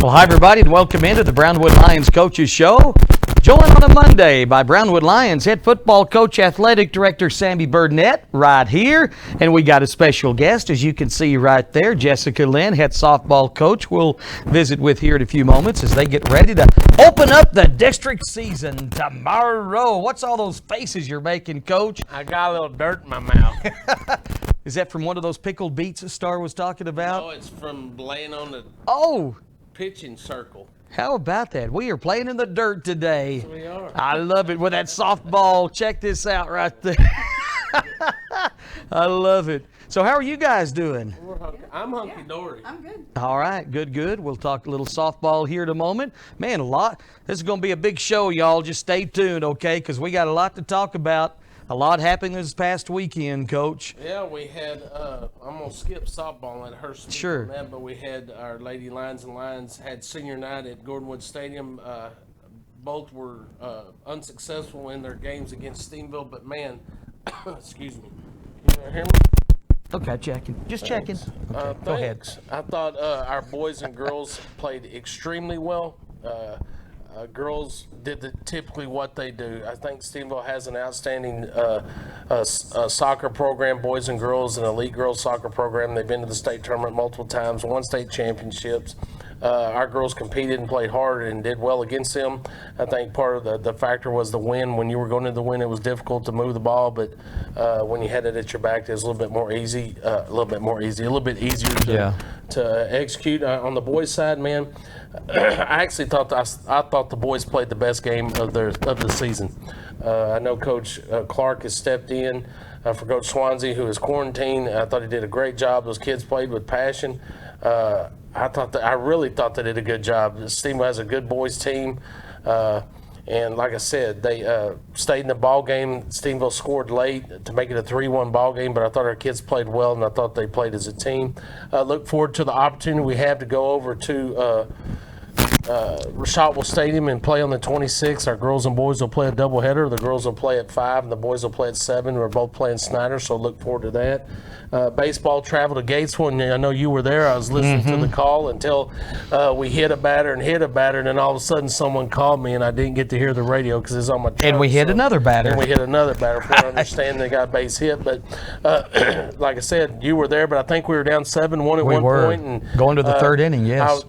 Well, hi, everybody, and welcome into the Brownwood Lions Coaches Show. Joined on a Monday by Brownwood Lions head football coach, athletic director Sammy Burnett right here. And we got a special guest, as you can see right there, Jessica Lynn, head softball coach. We'll visit with here in a few moments as they get ready to open up the district season tomorrow. What's all those faces you're making, Coach? I got a little dirt in my mouth. Is that from one of those pickled beets that Star was talking about? No, it's from laying on the pitching circle. How about that? We are playing in the dirt today. Yes, we are. I love it with that softball. Check this out right there. I love it. So how are you guys doing? I'm hunky-dory. I'm good. All right, good. We'll talk a little softball here in a moment. Man, this is going to be a big show, y'all. Just stay tuned, okay? Because we got a lot to talk about. A lot happened this past weekend, Coach. Yeah, we had, I'm going to skip softball and let her speak Sure. on that, but we had our Lady Lions and Lions had senior night at Gordonwood Stadium. Both were unsuccessful in their games against Steenville, but man, excuse me. Can you hear me? Okay, checking. Just checking. Okay, go ahead. Thanks. I thought our boys and girls played extremely well. Girls did typically what they do. I think Steenville has an outstanding soccer program, boys and girls, an elite girls soccer program. They've been to the state tournament multiple times, won state championships. Our girls competed and played hard and did well against them. I think part of the factor was the win. When you were going to the win, it was difficult to move the ball, but when you had it at your back, it was a little bit easier to execute. On the boys' side, man, I actually thought I thought the boys played the best game of the season. I know Coach Clark has stepped in for Coach Swansea, who is quarantined. I thought he did a great job. Those kids played with passion. I really thought they did a good job. Steenville has a good boys team. And like I said, they stayed in the ball game. Steenville scored late to make it a 3-1 ball game, but I thought our kids played well, and I thought they played as a team. Look forward to the opportunity we have to go over to Rashottville Stadium and play on the 26th. Our girls and boys will play a doubleheader. The girls will play at 5 and the boys will play at 7. We're both playing Snyder, so look forward to that. Baseball travel to Gatesville, and I know you were there. I was listening to the call until we hit a batter, and then all of a sudden someone called me, and I didn't get to hear the radio because it's on my truck. And we hit another batter. And we hit another batter. From what I understand, they got a base hit. But like I said, you were there, but I think we were down 7-1 at one point. And, going to the third inning, yes.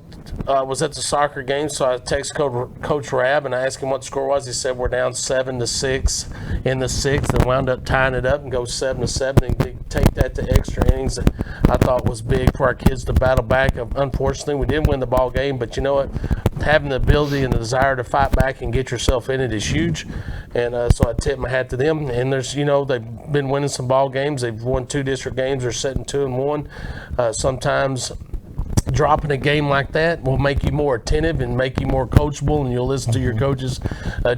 I was at the soccer game, so I texted Coach Rabb and I asked him what the score was. He said we're down 7-6 in the 6th, and wound up tying it up and go 7-7 and take that to extra innings. I thought was big for our kids to battle back. Unfortunately, we didn't win the ball game, but you know what? Having the ability and the desire to fight back and get yourself in it is huge. And so I tip my hat to them. And there's, they've been winning some ball games. They've won 2 district games. They're sitting 2-1. Sometimes dropping a game like that will make you more attentive and make you more coachable, and you'll listen to your coaches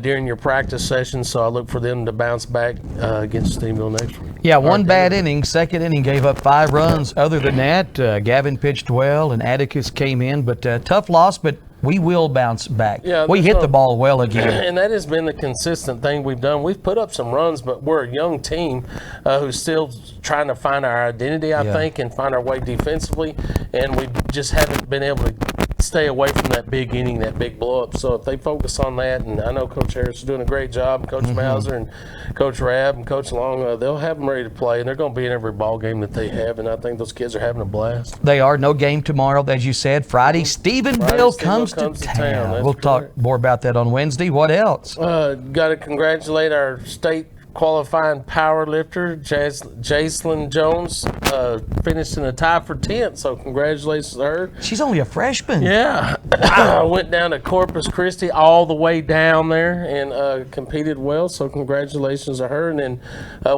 during your practice sessions. So I look for them to bounce back against Steenville next week. Yeah, one bad inning. Second inning gave up 5 runs. Other than that, Gavin pitched well and Atticus came in, but tough loss, but we will bounce back. Yeah, we hit the ball well again. And that has been the consistent thing we've done. We've put up some runs, but we're a young team who's still trying to find our identity, I think, and find our way defensively. And we just haven't been able to stay away from that big inning, that big blow-up. So if they focus on that, and I know Coach Harris is doing a great job, Coach Mauser and Coach Rabb and Coach Long, they'll have them ready to play, and they're going to be in every ball game that they have, and I think those kids are having a blast. They are. No game tomorrow, as you said. Friday, Stephenville comes to town. We'll talk more about that on Wednesday. What else? Got to congratulate our state qualifying power lifter, Jacelyn Jones, finished in a tie for 10th, so congratulations to her. She's only a freshman. Yeah. I went down to Corpus Christi all the way down there and competed well, so congratulations to her. And then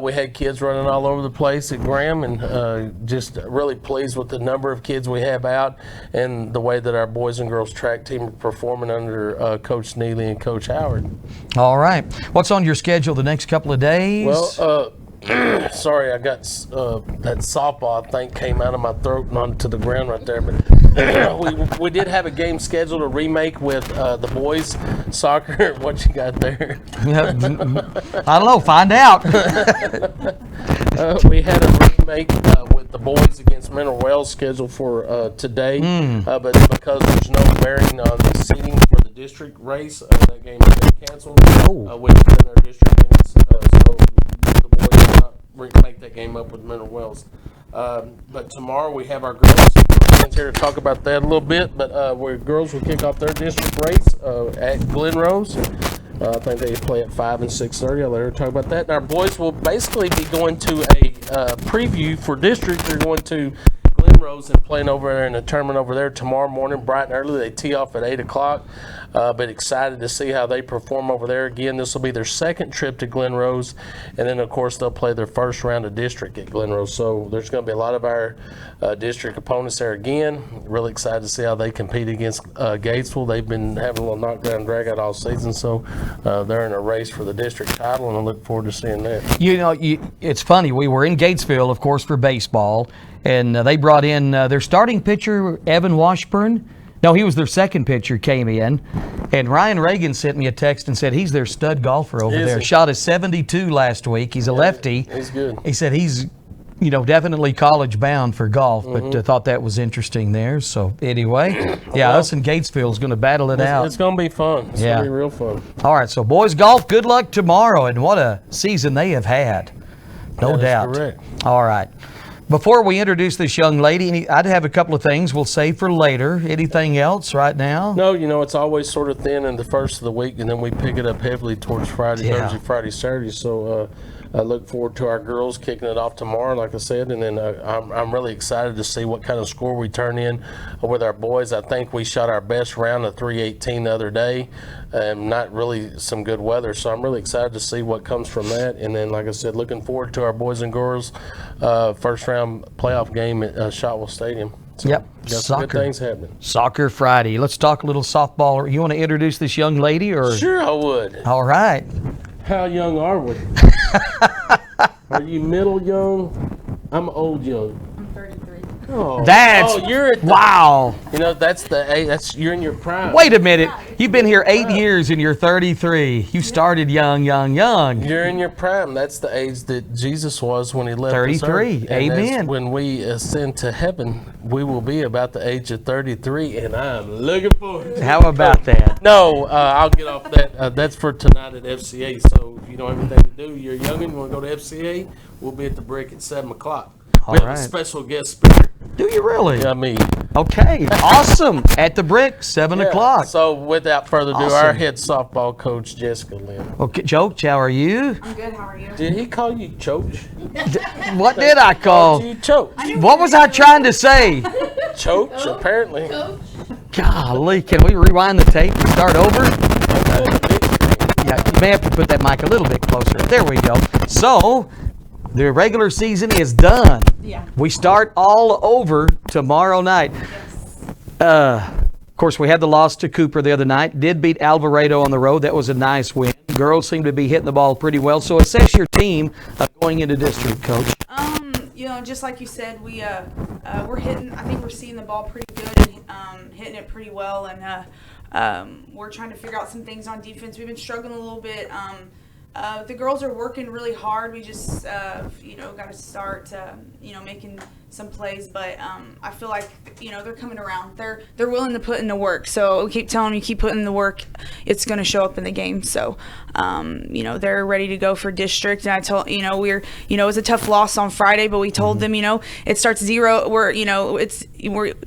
we had kids running all over the place at Graham, and just really pleased with the number of kids we have out and the way that our boys and girls track team are performing under Coach Neely and Coach Howard. All right. What's on your schedule the next couple of days? Well, sorry, I got that softball, I think, came out of my throat and onto the ground right there. But we did have a game scheduled, a remake with the boys soccer. What you got there? I don't know. Find out. We had a remake with the boys against Mineral Wells scheduled for today, but because there's no bearing on the seating for the district race, that game has been canceled. Which is in their district meetings, so the boys will not make that game up with Mineral Wells. But tomorrow we have our girls. We're here to talk about that a little bit, but where girls will kick off their district race at Glen Rose. I think they play at 5 and 6:30. I'll let her talk about that. And our boys will basically be going to a preview for district. They're going to Glen Rose and playing over there in a tournament over there tomorrow morning, bright and early. They tee off at 8 o'clock. But excited to see how they perform over there. Again, this will be their second trip to Glen Rose, and then of course they'll play their first round of district at Glen Rose. So there's going to be a lot of our district opponents there again. Really excited to see how they compete against Gatesville. They've been having a little knockdown drag out all season, so they're in a race for the district title, and I look forward to seeing that. You know, it's funny. We were in Gatesville, of course, for baseball, and they brought in their starting pitcher, Evan Washburn. No, he was their second pitcher, came in. And Ryan Reagan sent me a text and said he's their stud golfer over there. Shot a 72 last week. He's a lefty. He's good. He said he's, definitely college bound for golf, but thought that was interesting there. So anyway, us and Gatesville is going to battle it out. It's going to be fun. It's going to be real fun. All right, so boys golf, good luck tomorrow. And what a season they have had. No doubt. Correct. All right. Before we introduce this young lady, I'd have a couple of things we'll save for later. Anything else right now? No, it's always sort of thin in the first of the week, and then we pick it up heavily towards Friday, Thursday, Friday, Saturday. So I look forward to our girls kicking it off tomorrow, like I said, and then I'm really excited to see what kind of score we turn in with our boys. I think we shot our best round of 318 the other day, and not really some good weather. So I'm really excited to see what comes from that. And then, like I said, looking forward to our boys and girls first round playoff game at Shotwell Stadium. So Yep. got some Soccer. good things happening. Soccer Friday. Let's talk a little softball. You want to introduce this young lady? Or Sure, I would. All right. How young are we? Are you middle young? I'm old young. I'm 33. Oh, You're at wow. That's the age. You're in your prime. Wait a minute. You've been here 8 years and you're 33. You started young. You're in your prime. That's the age that Jesus was when he left. 33. This earth. And Amen. that's when we ascend to heaven, we will be about the age of 33, and I'm looking forward to it. How about that? No, I'll get off that. That's for tonight at FCA. So if you don't have anything to do, you're young and you want to go to FCA, we'll be at the Brick at 7 o'clock. All We have right. a special guest speaker. Do you really? Yeah, me. Okay. Awesome. At the Brick, 7 o'clock. So without further ado, Awesome. our head softball coach, Jessica Lynn. Okay, Choach, how are you? I'm good. How are you? Did he call you Choach? What did I call? You Choach. What was I trying to say? Choach, apparently. Golly, can we rewind the tape and start over? Yeah, you may have to put that mic a little bit closer. There we go. So, the regular season is done. Yeah. We start all over tomorrow night. Of course, we had the loss to Cooper the other night. Did beat Alvarado on the road. That was a nice win. Girls seem to be hitting the ball pretty well. So assess your team going into district, Coach. Just like you said, we're hitting. I think we're seeing the ball pretty good and hitting it pretty well, and we're trying to figure out some things on defense. We've been struggling a little bit. The girls are working really hard. We just, got to start, making some plays. But I feel like, they're coming around. They're willing to put in the work. So we keep telling them, you keep putting in the work, it's going to show up in the game. So, they're ready to go for district. And I told, it was a tough loss on Friday, but we told them, it starts 0.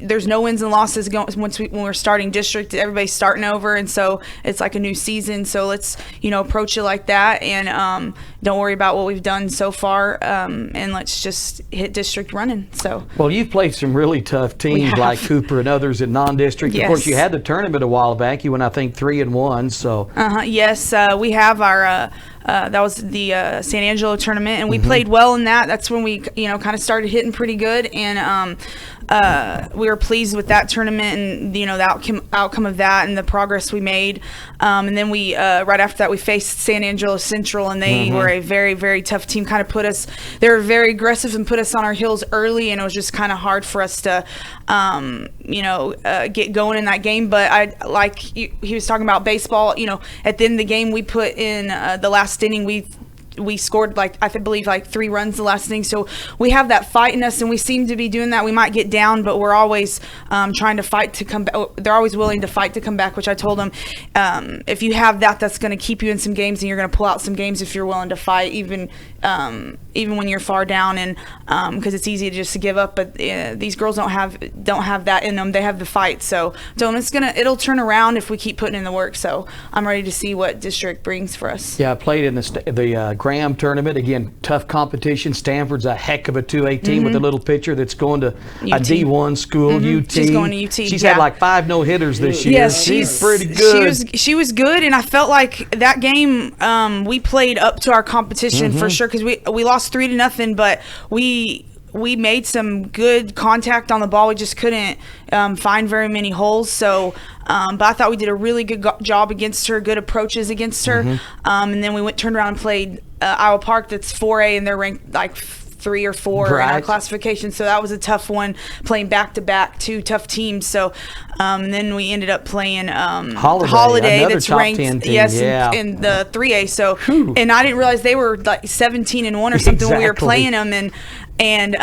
There's no wins and losses going when we're starting district. Everybody's starting over, and so it's like a new season. So let's, approach it like that, and don't worry about what we've done so far, and let's just hit district running. So Well, you've played some really tough teams have. like Cooper and others in non-district. Of course, Yes. you had the tournament a while back. You went, I think, 3-1. So yes, we have our that was the San Angelo tournament, and we played well in that. That's when we kind of started hitting pretty good, and we were pleased with that tournament and the outcome of that and the progress we made. And then we right after that we faced San Angelo Central, and they were a very, very tough team. They were very aggressive and put us on our heels early, and it was just kind of hard for us to get going in that game. But he was talking about baseball. At the end of the game, we put in the last inning. We we scored like I believe like 3 runs the last inning. So we have that fight in us, and we seem to be doing that. We might get down, but we're always trying to fight to come back. They're always willing to fight to come back, which I told them, if you have that, that's going to keep you in some games, and you're going to pull out some games if you're willing to fight, even when you're far down, and because it's easy to give up. But these girls don't have that in them. They have the fight. So it'll turn around if we keep putting in the work. So I'm ready to see what district brings for us. Yeah, I played in the Graham tournament. Again, tough competition. Stanford's a heck of a 2A team with a little pitcher that's going to a D1 school, UT. She's going to UT. She's had like 5 no-hitters this year. Yes, she's pretty good. She was good, and I felt like that game we played up to our competition for sure, because we lost 3-0, but we made some good contact on the ball. We just couldn't find very many holes. So, but I thought we did a really good job against her, good approaches against her. And then we turned around and played Iowa Park, that's 4A, and they're ranked like 3 or 4 in our classification. So that was a tough one, playing back-to-back 2 tough teams. So then we ended up playing Holiday that's ranked in the 3A. So and I didn't realize they were like 17-1 or something when we were playing them, and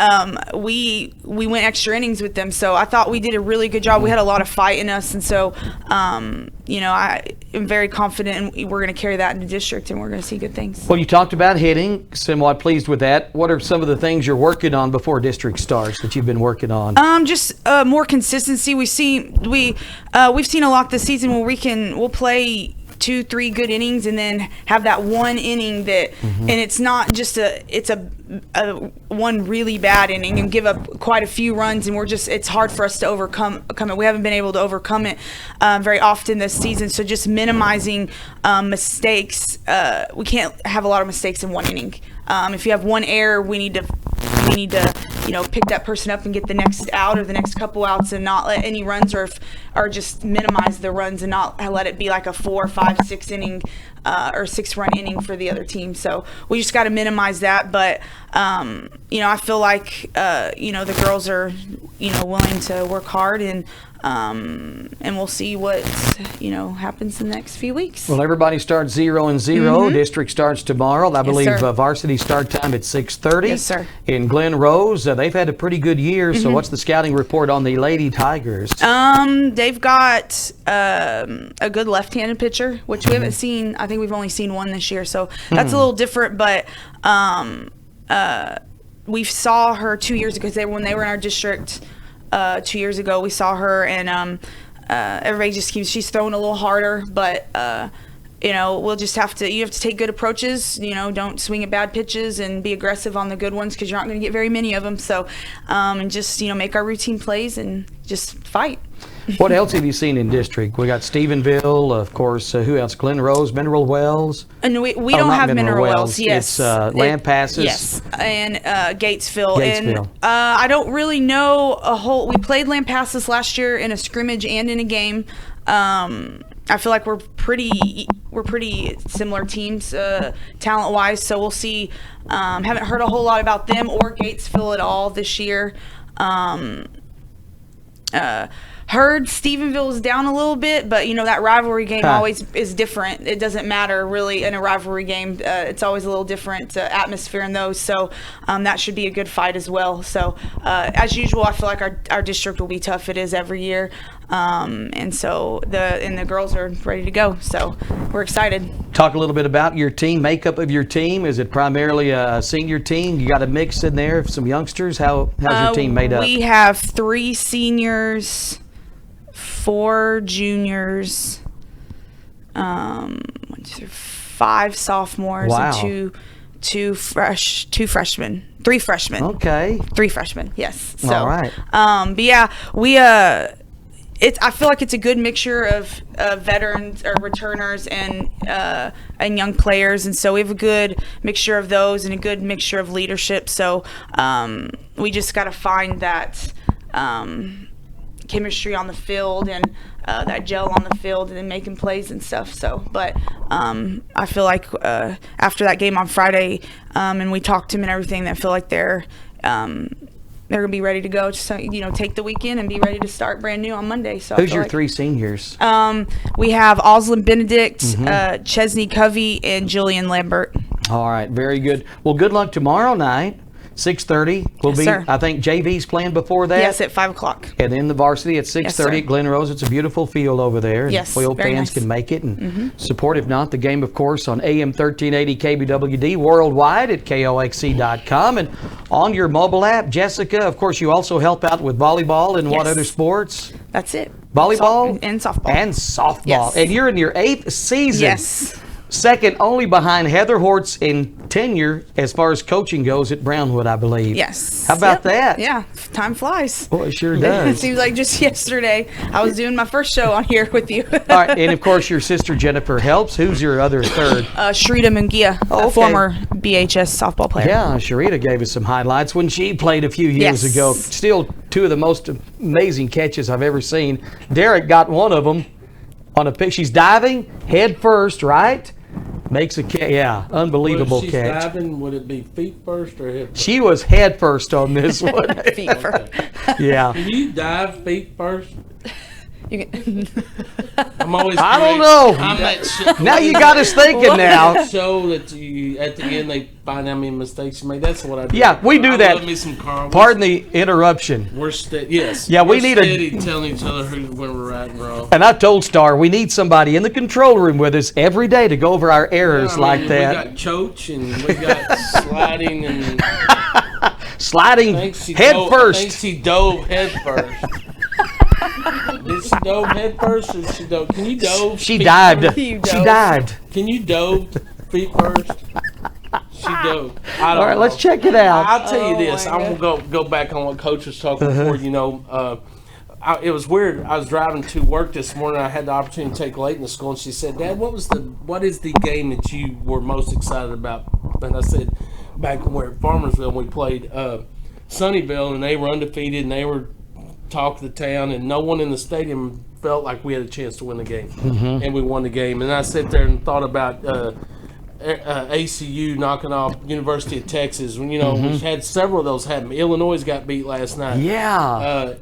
we went extra innings with them. So I thought we did a really good job. We had a lot of fight in us, and so I am very confident, and we're going to carry that in the district, and we're going to see good ththings. Well, you talked about hitting. Somewhat pleased with that. What are some of the things you're working on before district starts that you've been working on? Just more consistency. We've seen a lot this season where we'll play 2-3 good innings and then have that one inning that and it's not just it's a one really bad inning and give up quite a few runs, and it's hard for us to overcome it. We haven't been able to overcome it very often this season. So just minimizing mistakes. We can't have a lot of mistakes in one inning. If you have one error, we need to pick that person up and get the next out or the next couple outs, and not let any runs or just minimize the runs and not let it be like a 4, 5, 6 inning or 6-run inning for the other team. So we just got to minimize that. But I feel like the girls are willing to work hard, and we'll see what happens in the next few weeks. Well, everybody starts 0-0. District starts tomorrow. I believe varsity start time at 6:30. Yes, sir. In Glen Rose, they've had a pretty good year. So what's the scouting report on the Lady Tigers? They've got a good left-handed pitcher, which we haven't seen. I think we've only seen one this year, so that's a little different. But we saw her 2 years ago, when they were in our district 2 years ago. We saw her, and everybody just she's throwing a little harder, but we'll just you have to take good approaches, don't swing at bad pitches and be aggressive on the good ones, because you're not going to get very many of them. So and just make our routine plays and just fight. What else have you seen in district? We got Stephenville, of course. Who else? Glen Rose, Mineral Wells. And we don't have Mineral Wells. Yes, it's Lampasas. Yes, and Gatesville. And I don't really know a whole. We played Lampasas last year in a scrimmage and in a game. I feel like we're pretty similar teams talent-wise. So we'll see. Haven't heard a whole lot about them or Gatesville at all this year. Heard Stephenville is down a little bit, but that rivalry game always is different. It doesn't matter really in a rivalry game. It's always a little different atmosphere in those. So that should be a good fight as well. So as usual, I feel like our district will be tough. It is every year. And so the girls are ready to go. So we're excited. Talk a little bit about your team, makeup of your team. Is it primarily a senior team? You got a mix in there of some youngsters. How's your team made up? We have 3 seniors, 4 juniors, 5 sophomores, and two freshmen. 3 freshmen. Okay. 3 freshmen. Yes. So, all right. But yeah, we I feel like it's a good mixture of veterans or returners and young players, and so we have a good mixture of those and a good mixture of leadership. So we just got to find that chemistry on the field and that gel on the field, and then making plays and stuff. So, but I feel like after that game on Friday, and we talked to them and everything, I feel like they're gonna be ready to go. Just take the weekend and be ready to start brand new on Monday. So who's your 3 seniors? We have Oslin Benedict, Chesney Covey, and Jillian Lambert. All right, very good. Well, good luck tomorrow night. 6:30 will Yes, be. sir. I think JV's playing before that. Yes, at 5 o'clock. And then the varsity at 6:30 sir. at Glen Rose. It's a beautiful field over there. And Yes, we hope very fans nice. can make it and support. If not, the game, of course, on AM 1380 KBWD worldwide at KOXC.com and on your mobile app. Jessica, of course, you also help out with volleyball and what Yes. other sports? That's it. Volleyball And softball. And softball. Yes. And you're in your 8th season. Yes. Second only behind Heather Hortz in tenure as far as coaching goes at Brownwood, I believe. Yes. How about Yep. that? Yeah. Time flies. Well, it sure It does. seems like just yesterday I was doing my first show on here with you. All right, and of course your sister Jennifer helps. Who's your other third? Sharita Mungia, Oh, okay. a former BHS softball player. Yeah, Sharita gave us some highlights when she played a few years Yes. ago. Still two of the most amazing catches I've ever seen. Derek got one of them on a pitch. She's diving head first, right? Makes a catch. Yeah, unbelievable If she's catch. diving, would it be feet first or head first? She was head first on this one. Feet first. Yeah. Can you dive feet first? You can, I'm always. I don't curious. know. I'm that show, Now you got us thinking now. show that you at the end they find how many mistakes you made. That's what I do. Yeah, we do I that. Love me some Carl. Pardon the interruption. We're yes. Yeah, we we're need a- steady telling each other when we're right and wrong. And I told Star we need somebody in the control room with us every day to go over our errors I mean, like We that. got choach and we got sliding and Sliding I think she head dove, first. I think she dove head first. Did she dove head first or she dove? Can you dove? She feet dived. first? You She dove. dived. Can you dove feet first? She dove. I don't All right, know. let's check it out. I'll tell you Oh, this. my I'm gonna go back on what Coach was talking before. You know, it was weird. I was driving to work this morning. I had the opportunity to take Layton to school, and she said, "Dad, what is the game that you were most excited about?" And I said, "Back when we were at Farmersville, we played Sunnyvale, and they were undefeated, and they were talk of the town, and no one in the stadium felt like we had a chance to win the game, and we won the game." And I sat there and thought about ACU knocking off University of Texas. You know, we've had several of those happen. Illinois got beat last night. Yeah.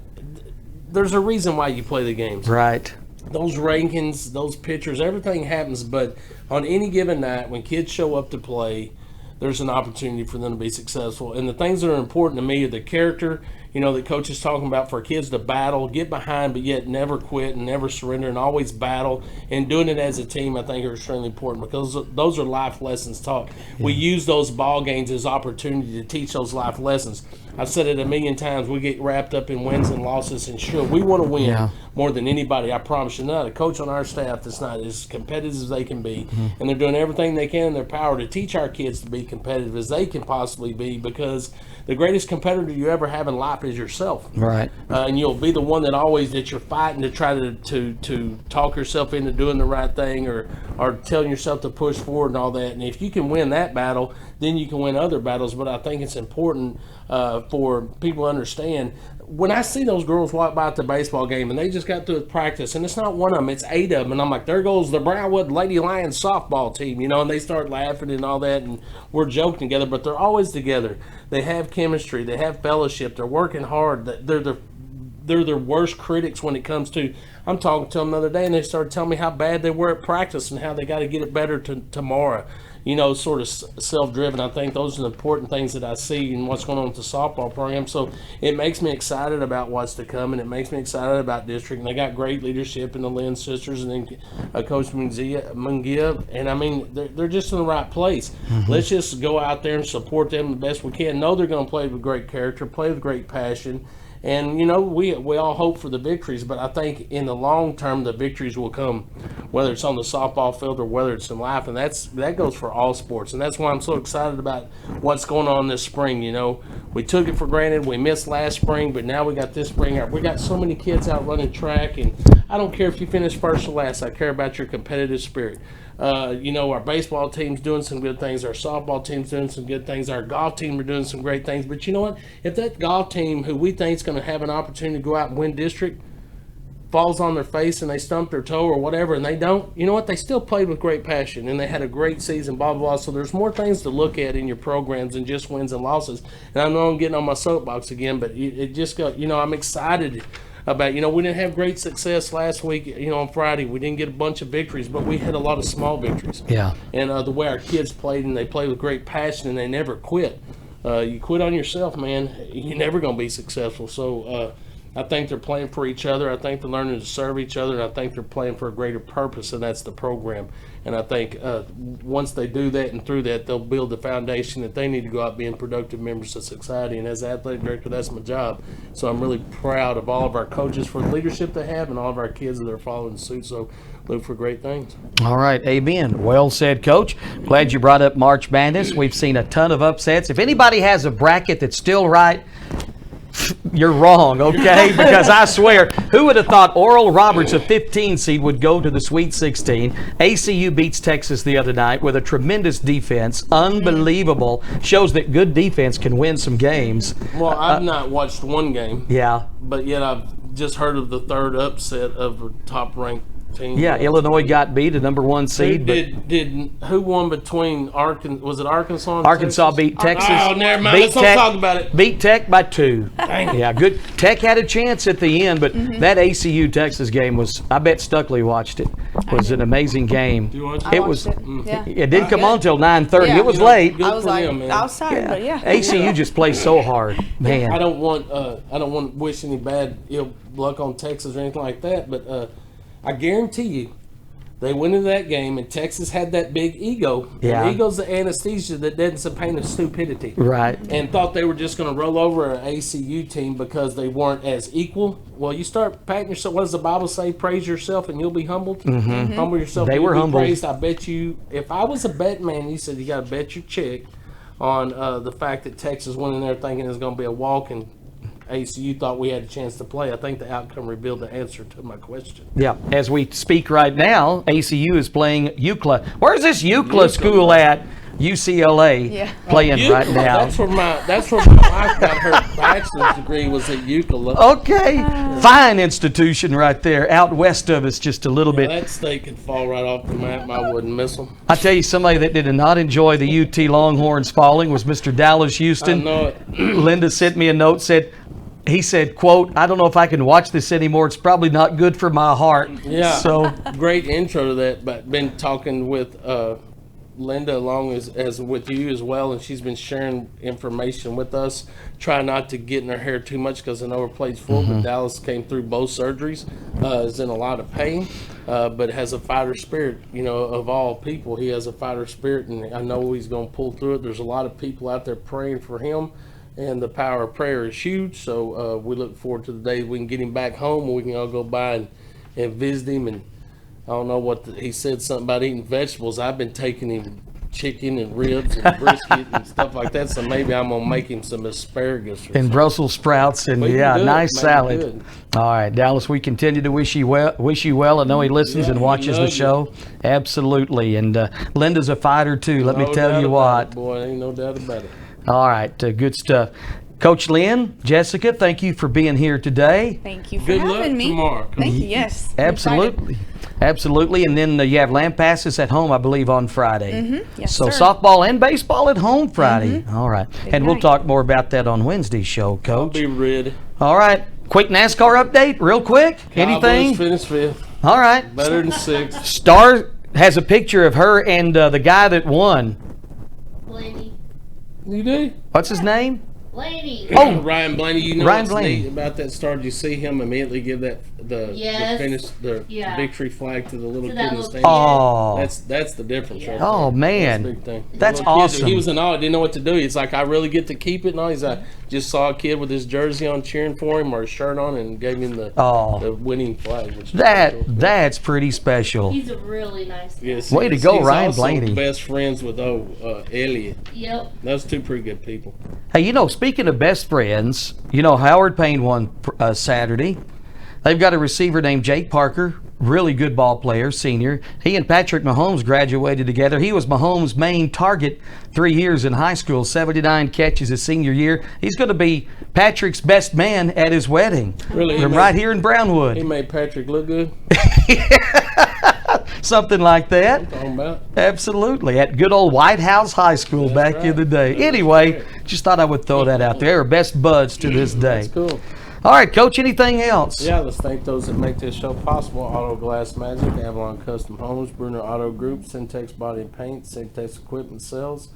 There's a reason why you play the games. Right. Those rankings, those pictures, everything happens. But on any given night, when kids show up to play, there's an opportunity for them to be successful. And the things that are important to me are the character, you know, that Coach is talking about for kids to battle, get behind, but yet never quit and never surrender and always battle. And doing it as a team, I think, are extremely important because those are life lessons taught. We use those ball games as opportunity to teach those life lessons. I've said it a million times. We get wrapped up in wins and losses, and sure, we want to win Yeah. more than anybody. I promise you. Not a coach on our staff that's not as competitive as they can be, and they're doing everything they can in their power to teach our kids to be competitive as they can possibly be. Because the greatest competitor you ever have in life is yourself. Right. And you'll be the one that you're fighting to try to talk yourself into doing the right thing or telling yourself to push forward and all that. And if you can win that battle, then you can win other battles. But I think it's important for people to understand. When I see those girls walk by at the baseball game and they just got through practice, and it's not one of them, it's 8 of them, and I'm like, there goes the Brownwood Lady Lions softball team, you know, and they start laughing and all that, and we're joking together, but they're always together. They have chemistry, they have fellowship, they're working hard, they're their worst critics when it comes to. I'm talking to them the other day, and they started telling me how bad they were at practice and how they got to get it better tomorrow. You know, sort of self-driven. I think those are the important things that I see in what's going on with the softball program. So it makes me excited about what's to come, and it makes me excited about district. And they got great leadership in the Lynn sisters and then Coach Mungia. And, I mean, they're just in the right place. Let's just go out there and support them the best we can. Know they're going to play with great character, play with great passion. And, you know, we all hope for the victories, but I think in the long term, the victories will come, whether it's on the softball field or whether it's in life. And that goes for all sports. And that's why I'm so excited about what's going on this spring. You know, we took it for granted. We missed last spring, but now we got this spring. We got so many kids out running track. And I don't care if you finish first or last. I care about your competitive spirit. You know, our baseball team's doing some good things. Our softball team's doing some good things. Our golf team are doing some great things. But you know what? If that golf team, who we think is going to have an opportunity to go out and win district, falls on their face and they stump their toe or whatever, and they don't, you know what? They still played with great passion, and they had a great season, blah, blah, blah. So there's more things to look at in your programs than just wins and losses. And I know I'm getting on my soapbox again, but it just got, you know, I'm excited about, we didn't have great success last week, on Friday. We didn't get a bunch of victories, but we had a lot of small victories. Yeah. And the way our kids played, and they played with great passion, and they never quit. You quit on yourself, man, you're never going to be successful. So I think they're playing for each other. I think they're learning to serve each other, and I think they're playing for a greater purpose, and that's the program. And I think once they do that and through that, they'll build the foundation that they need to go out being productive members of society. And as athletic director, that's my job. So I'm really proud of all of our coaches for the leadership they have and all of our kids that are following suit. So look for great things. All right, amen. Well said, Coach. Glad you brought up March Madness. We've seen a ton of upsets. If anybody has a bracket that's still right, you're wrong, okay? Because I swear, who would have thought Oral Roberts, a 15 seed, would go to the Sweet 16? ACU beats Texas the other night with a tremendous defense. Unbelievable. Shows that good defense can win some games. Well, I've not watched one game. Yeah. But yet I've just heard of the third upset of a top-ranked team. Yeah, Illinois got beat, a number 1 seed. Who won between Arkansas? Was it Arkansas? And Arkansas Texas? beat Texas. Oh, never mind. Let's not talk about it. Beat Tech by 2. Dang. Yeah, good. Tech had a chance at the end, but that ACU Texas game was, I bet Stuckley watched it, was an amazing game. Did you watch it? It was. Yeah. It didn't come on till 9:30. Yeah. It was late. Good I was for like, them, man. outside, but yeah. ACU just plays so hard, man. I don't want to wish any bad ill luck on Texas or anything like that, but I guarantee you, they went into that game, and Texas had that big ego. Yeah. And ego's the anesthesia that deadens the pain of stupidity. Right. And thought they were just going to roll over an ACU team because they weren't as equal. Well, you start patting yourself. What does the Bible say? Praise yourself and you'll be humbled. Mm-hmm. Humble yourself. They and were you'll be humbled. praised. I bet you, if I was a bet man, you said you got to bet your check on the fact that Texas went in there thinking it was going to be a walk and ACU thought we had a chance to play. I think the outcome revealed the answer to my question. Yeah. As we speak right now, ACU is playing UCLA. Where's this UCLA school at? UCLA Yeah. playing right UCLA, now. That's where my wife got her bachelor's degree, was at UCLA. Okay. Fine institution right there, out west of us just a little bit. That state could fall right off the map. I wouldn't miss them. I tell you, somebody that did not enjoy the UT Longhorns falling was Mr. Dallas I Houston. know it. Linda sent me a note, he said, quote, I don't know if I can watch this anymore. It's probably not good for my heart. Yeah. So, Great intro to that, but been talking with Linda along as with you as well, and she's been sharing information with us. Try not to get in her hair too much because I know her plate's full, but Dallas came through both surgeries, is in a lot of pain, but has a fighter spirit. Of all people, he has a fighter spirit, and I know he's going to pull through it. There's a lot of people out there praying for him, and the power of prayer is huge. So we look forward to the day we can get him back home, and we can all go by and visit him. And I don't know what he said something about eating vegetables. I've been taking him chicken and ribs and brisket and stuff like that. So maybe I'm gonna make him some asparagus or and something. Brussels sprouts and We can yeah, do it. nice Make it salad. good. All right, Dallas, we continue to wish you well. I know he listens and we watches the love you. show. Absolutely. And Linda's a fighter too. Let me No tell doubt you about what. it, boy, ain't no doubt about it. All right, good stuff. Coach Lynn, Jessica, thank you for being here today. Thank you for Good having luck me. tomorrow. Thank you. Yes. I'm excited. Absolutely. And then you have lamp passes at home, I believe, on Friday. Yes, So sir. softball and baseball at home Friday. All right. And we'll night. talk more about that on Wednesday's show, Coach. Be ready. All right. Quick NASCAR update, real quick. Anything? Cowboys finished fifth. All right. Better than sixth. Star has a picture of her and the guy that won. Blaney. You do? What's his name? Blaney. Oh, Ryan Blaney. You know Ryan what's Blaney. neat about that star? Did you see him immediately give the Yes. finish the Yeah. victory flag to the little To kid that in the little stands? Oh. That's the difference, right? Oh, there. man. That's a big thing. That's The little kid, awesome. He was in awe. Didn't know what to do. He's like, I really get to keep it. And all. He's like, just saw a kid with his jersey on cheering for him or his shirt on and gave him the winning flag. Which is pretty cool. That's pretty special. He's a really nice guy. Yes, Way to he's- go, he's Ryan also Blaney. Best friends with Elliot. Yep. Those two pretty good people. Hey, speaking of best friends, Howard Payne won Saturday. They've got a receiver named Jake Parker, really good ball player, senior. He and Patrick Mahomes graduated together. He was Mahomes' main target 3 years in high school, 79 catches his senior year. He's going to be Patrick's best man at his wedding. Really? He Right made- here in He Brownwood. made Patrick look good. Something like that. Talking about. Absolutely. At good old White House High School back in right. the day. That's Anyway, right. just thought I would throw that out there. Best buds to this day. That's cool. All right, Coach, anything else? Yeah, let's thank those that make this show possible. Auto Glass Magic, Avalon Custom Homes, Bruner Auto Group, Syntex Body and Paint, Syntex Equipment Sales,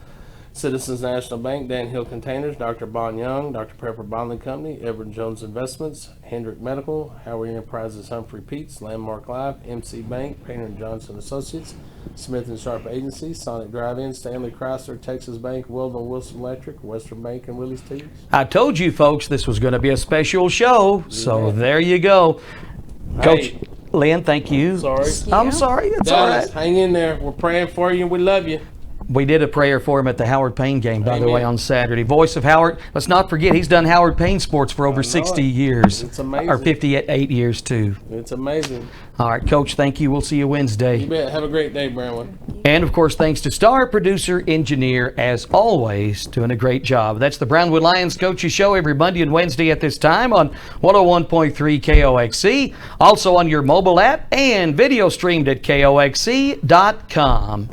Citizens National Bank, Dan Hill Containers, Dr. Bon Young, Dr. Pepper Bonding Company, Edward Jones Investments, Hendrick Medical, Howard Enterprises, Humphrey Peets, Landmark Life, MC Bank, Painter and Johnson Associates, Smith and Sharp Agency, Sonic Drive-In, Stanley Chrysler, Texas Bank, Weldon Wilson Electric, Western Bank, and Willie's Tees. I told you, folks, this was going to be a special show, so there you go. Coach Hey. Lynn, thank you. Sorry. I'm sorry. It's all Dallas, right. hang in there. We're praying for you and we love you. We did a prayer for him at the Howard Payne game, by the Amen. way, on Saturday. Voice of Howard. Let's not forget, he's done Howard Payne sports for over 60 years. It's amazing. Or 58 years, too. It's amazing. All right, Coach, thank you. We'll see you Wednesday. You bet. Have a great day, Brownwood. And, of course, thanks to star producer, engineer, as always, doing a great job. That's the Brownwood Lions Coaches Show every Monday and Wednesday at this time on 101.3 KOXC. Also on your mobile app and video streamed at KOXC.com.